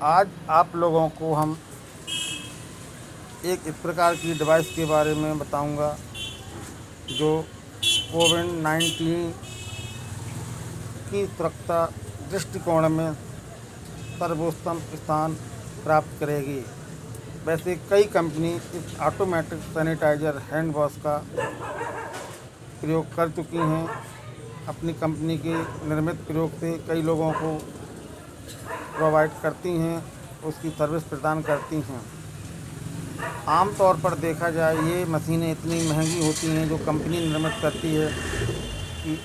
आज आप लोगों को हम एक इस प्रकार की डिवाइस के बारे में बताऊंगा जो कोविड-19 की सुरक्षा दृष्टिकोण में सर्वोत्तम स्थान प्राप्त करेगी। वैसे कई कंपनी इस ऑटोमेटिक सैनिटाइज़र हैंड वॉश का प्रयोग कर चुकी हैं। अपनी कंपनी के निर्मित प्रयोग से कई लोगों को प्रोवाइड करती हैं, उसकी सर्विस प्रदान करती हैं। आम तौर पर देखा जाए ये मशीनें इतनी महंगी होती हैं जो कंपनी निर्मित करती है कि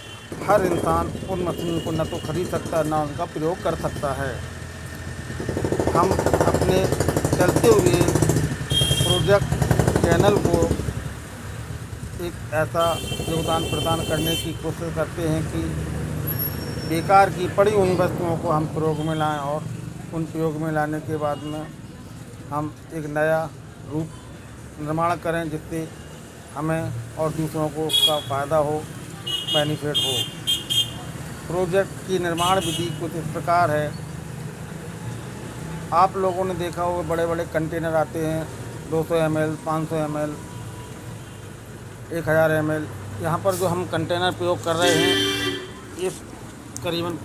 हर इंसान उन मशीन को न तो खरीद सकता है न उनका प्रयोग कर सकता है। हम अपने चलते हुए प्रोजेक्ट चैनल को एक ऐसा योगदान प्रदान करने की कोशिश करते हैं कि बेकार की पड़ी हुई वस्तुओं को हम प्रयोग में लाएं और उन प्रयोग में लाने के बाद में हम एक नया रूप निर्माण करें जिससे हमें और दूसरों को उसका फ़ायदा हो, बेनिफिट हो। प्रोजेक्ट की निर्माण विधि कुछ इस प्रकार है। आप लोगों ने देखा होगा बड़े बड़े कंटेनर आते हैं 200 ml, 500 ml, 1000 ml। यहाँ पर जो हम कंटेनर प्रयोग कर रहे हैं इस करीबन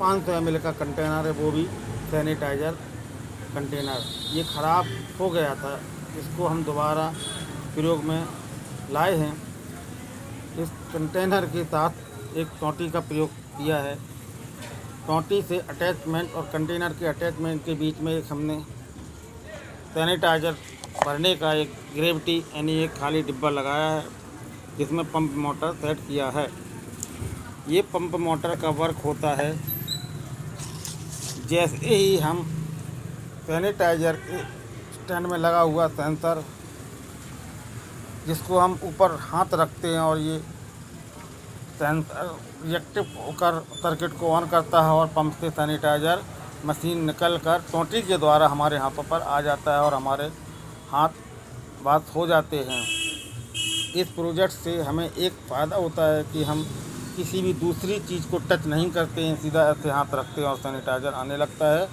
500 ml का कंटेनर है, वो भी सैनिटाइज़र कंटेनर। ये ख़राब हो गया था, इसको हम दोबारा प्रयोग में लाए हैं। इस कंटेनर के साथ एक टोंटी का प्रयोग किया है। टोंटी से अटैचमेंट और कंटेनर के अटैचमेंट के बीच में एक हमने सैनिटाइज़र भरने का एक ग्रेविटी यानी एक खाली डिब्बा लगाया है जिसमें पंप मोटर सेट किया है। ये पंप मोटर का वर्क होता है जैसे ही हम सैनिटाइज़र के स्टैंड में लगा हुआ सेंसर जिसको हम ऊपर हाथ रखते हैं और ये सेंसर रिएक्टिव होकर सर्किट को ऑन करता है और पंप से सैनिटाइज़र मशीन निकल कर टोंटी के द्वारा हमारे हाथों पर आ जाता है और हमारे हाथ बात हो जाते हैं। इस प्रोजेक्ट से हमें एक फ़ायदा होता है कि हम किसी भी दूसरी चीज़ को टच नहीं करते हैं, सीधा ऐसे हाथ रखते हैं और सैनिटाइज़र आने लगता है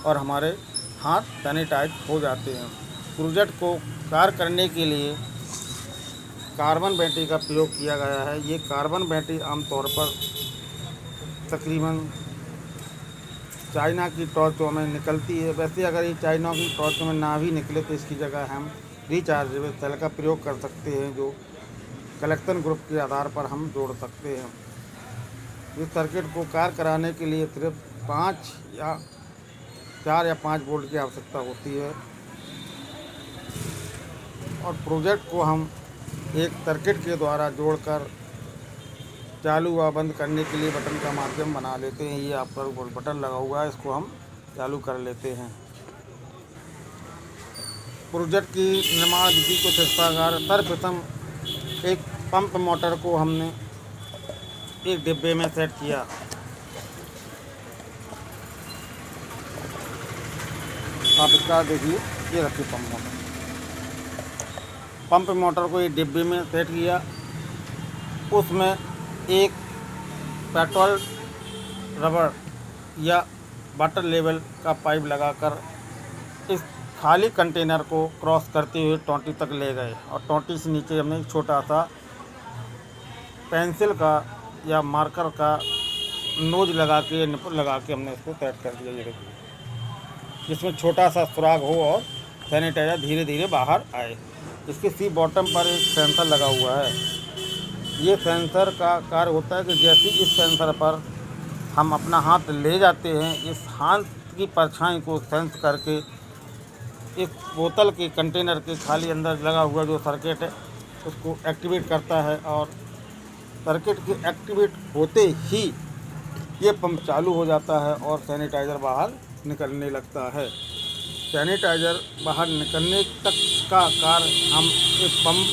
और हमारे हाथ सैनिटाइज हो जाते हैं। प्रोजेक्ट को कार्य करने के लिए कार्बन बैटरी का प्रयोग किया गया है। ये कार्बन बैटरी आमतौर पर तकरीबन चाइना की टॉर्चों में निकलती है। वैसे अगर ये चाइना की टॉर्चों में ना भी निकले तो इसकी जगह हम रिचार्जेबल सेल का प्रयोग कर सकते हैं जो कलेक्शन ग्रुप के आधार पर हम जोड़ सकते हैं। इस सर्किट को कार्य कराने के लिए सिर्फ 4 या 5 वोल्ट की आवश्यकता होती है और प्रोजेक्ट को हम एक सर्किट के द्वारा जोड़कर चालू व बंद करने के लिए बटन का माध्यम बना लेते हैं। ये आप पर बटन लगा हुआ है, इसको हम चालू कर लेते हैं। प्रोजेक्ट की निर्माण विधि को इस प्रकार सर्वप्रथम एक पंप मोटर को हमने एक डिब्बे में सेट किया। आप इसका देखिए, ये रखिए पंप मोटर को एक डिब्बे में सेट किया। उसमें एक पेट्रोल रबर या वाटर लेवल का पाइप लगाकर इस खाली कंटेनर को क्रॉस करते हुए टोंटी तक ले गए और टोंटी से नीचे हमने एक छोटा सा पेंसिल का या मार्कर का नोज लगा के निपुल लगा के हमने इसको सेट कर दिया। ये देखिए, जिसमें छोटा सा सुराग हो और सैनिटाइज़र धीरे धीरे बाहर आए। इसके सी बॉटम पर एक सेंसर लगा हुआ है। ये सेंसर का कार्य होता है कि जैसे इस सेंसर पर हम अपना हाथ ले जाते हैं, इस हाथ की परछाई को सेंस करके इस बोतल के कंटेनर के खाली अंदर लगा हुआ जो सर्किट है उसको एक्टिवेट करता है और सर्किट के एक्टिवेट होते ही ये पंप चालू हो जाता है और सैनिटाइज़र बाहर निकलने लगता है। सैनिटाइज़र बाहर निकलने तक का कार्य हम एक पंप,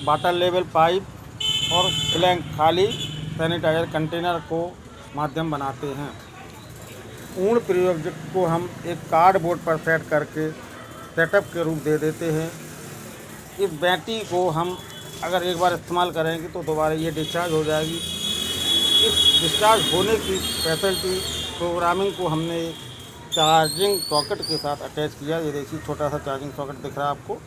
वाटर लेवल पाइप और ब्लैंक खाली सैनिटाइज़र कंटेनर को माध्यम बनाते हैं। पूर्ण प्रयोग को हम एक कार्डबोर्ड पर सेट करके सेटअप के रूप दे देते हैं। इस बैटरी को हम अगर एक बार इस्तेमाल करेंगे तो दोबारा ये डिस्चार्ज हो जाएगी। इस डिस्चार्ज होने की फैसिलिटी प्रोग्रामिंग को हमने चार्जिंग सॉकेट के साथ अटैच किया। ये देखिए छोटा सा चार्जिंग सॉकेट दिख रहा है आपको,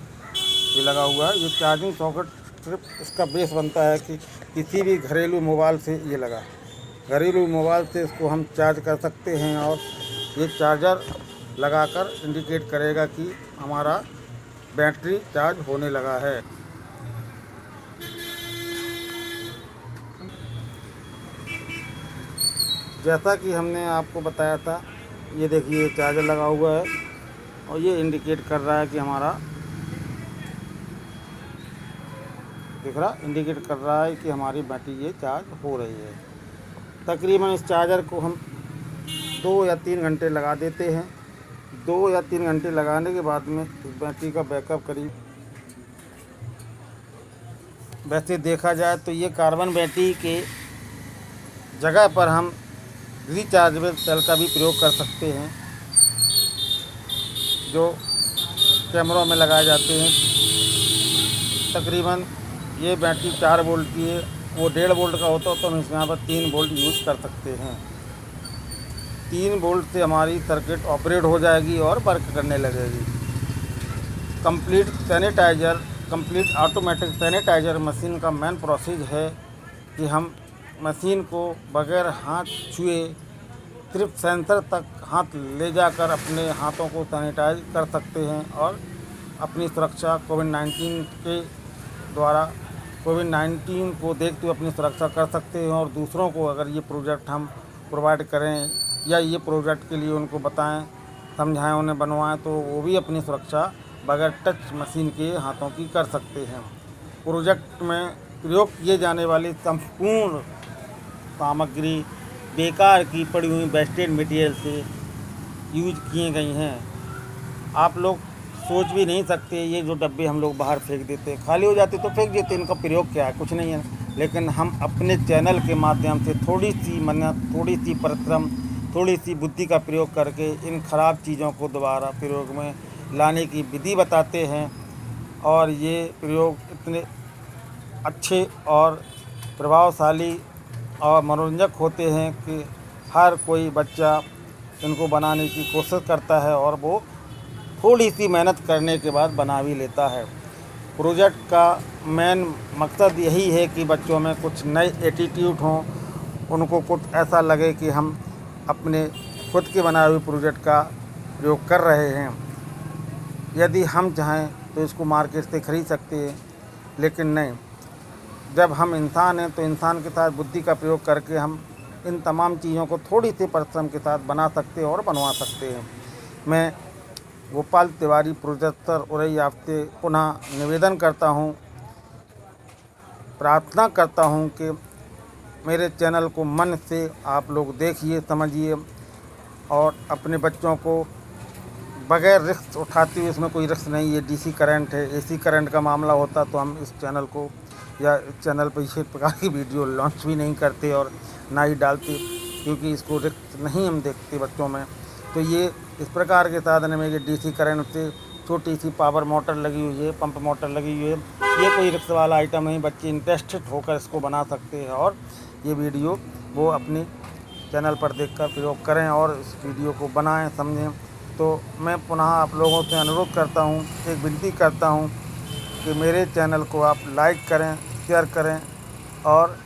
ये लगा हुआ है। ये चार्जिंग सॉकेट सिर्फ इसका बेस बनता है कि किसी भी घरेलू मोबाइल से ये लगा, घरेलू मोबाइल से इसको हम चार्ज कर सकते हैं और ये चार्जर लगाकर इंडिकेट करेगा कि हमारा बैटरी चार्ज होने लगा है। जैसा कि हमने आपको बताया था, ये देखिए चार्जर लगा हुआ है और ये इंडिकेट कर रहा है कि हमारा दिख रहा, इंडिकेट कर रहा है कि हमारी बैटरी ये चार्ज हो रही है। तकरीबन इस चार्जर को हम 2 या 3 घंटे लगा देते हैं। 2 या 3 घंटे लगाने के बाद में इस बैटरी का बैकअप करीब, वैसे देखा जाए तो ये कार्बन बैटरी के जगह पर हम रिचार्जेबल सेल का भी प्रयोग कर सकते हैं, जो कैमरों में लगाए जाते हैं। तकरीबन ये बैटरी 4 वोल्ट की है, वो 1.5 वोल्ट का होता है, तो हम इस यहाँ पर 3 वोल्ट यूज़ कर सकते हैं। 3 वोल्ट से हमारी सर्किट ऑपरेट हो जाएगी और वर्क करने लगेगी। कंप्लीट ऑटोमेटिक सैनिटाइजर मशीन का मेन प्रोसेस है कि हम मशीन को बगैर हाथ छुए सिर्फ सेंसर तक हाथ ले जाकर अपने हाथों को सैनिटाइज कर सकते हैं और अपनी सुरक्षा कोविड-19 के द्वारा कोविड-19 को देखते हुए अपनी सुरक्षा कर सकते हैं। और दूसरों को अगर ये प्रोजेक्ट हम प्रोवाइड करें या ये प्रोजेक्ट के लिए उनको बताएं, समझाएं, उन्हें बनवाएं, तो वो भी अपनी सुरक्षा बगैर टच मशीन के हाथों की कर सकते हैं। प्रोजेक्ट में प्रयोग किए जाने वाली संपूर्ण सामग्री बेकार की पड़ी हुई वेस्टेज मटेरियल से यूज किए गई हैं। आप लोग सोच भी नहीं सकते, ये जो डब्बे हम लोग बाहर फेंक देते, खाली हो जाते तो फेंक देते, इनका प्रयोग क्या है, कुछ नहीं है। लेकिन हम अपने चैनल के माध्यम से थोड़ी सी मेहनत, थोड़ी सी परिश्रम, थोड़ी सी बुद्धि का प्रयोग करके इन खराब चीज़ों को दोबारा प्रयोग में लाने की विधि बताते हैं। और ये प्रयोग इतने अच्छे और प्रभावशाली और मनोरंजक होते हैं कि हर कोई बच्चा इनको बनाने की कोशिश करता है और वो थोड़ी सी मेहनत करने के बाद बना भी लेता है। प्रोजेक्ट का मेन मकसद यही है कि बच्चों में कुछ नए एटीट्यूड हों, उनको कुछ ऐसा लगे कि हम अपने खुद के बनाए हुए प्रोजेक्ट का प्रयोग कर रहे हैं। यदि हम चाहें तो इसको मार्केट से ख़रीद सकते हैं, लेकिन नहीं, जब हम इंसान हैं तो इंसान के साथ बुद्धि का प्रयोग करके हम इन तमाम चीज़ों को थोड़ी सी परिश्रम के साथ बना सकते हैं और बनवा सकते हैं। मैं गोपाल तिवारी प्रोजेक्टर उरई आपसे पुनः निवेदन करता हूँ, प्रार्थना करता हूँ कि मेरे चैनल को मन से आप लोग देखिए, समझिए और अपने बच्चों को बगैर रिस्क उठाते हुए, इसमें कोई रिस्क नहीं है, डीसी करंट है, एसी करंट का मामला होता तो हम इस चैनल को या इस चैनल पर इसी प्रकार की वीडियो लॉन्च भी नहीं करते और ना ही डालते, क्योंकि इसको रिस्क नहीं हम देखते बच्चों में। तो ये इस प्रकार के साधन में ये डीसी करंट से छोटी सी पावर मोटर लगी हुई है, पंप मोटर लगी हुई है, ये कोई रिस्क वाला आइटम नहीं। बच्चे इंटरेस्टेड होकर इसको बना सकते हैं और ये वीडियो वो अपने चैनल पर देखकर प्रयोग करें और इस वीडियो को बनाएं, समझें। तो मैं पुनः आप लोगों से अनुरोध करता हूँ, एक विनती करता हूँ कि मेरे चैनल को आप लाइक करें, शेयर करें और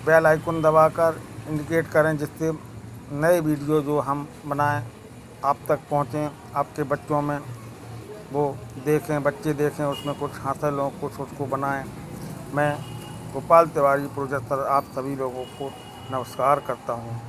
बेल आइकन दबाकर इंडिकेट करें, जिससे नए वीडियो जो हम बनाएं आप तक पहुँचें, आपके बच्चों में वो देखें, बच्चे देखें, उसमें कुछ हासिल हो, कुछ उसको बनाएं। मैं गोपाल तिवारी प्रोजेक्टर आप सभी लोगों को नमस्कार करता हूँ।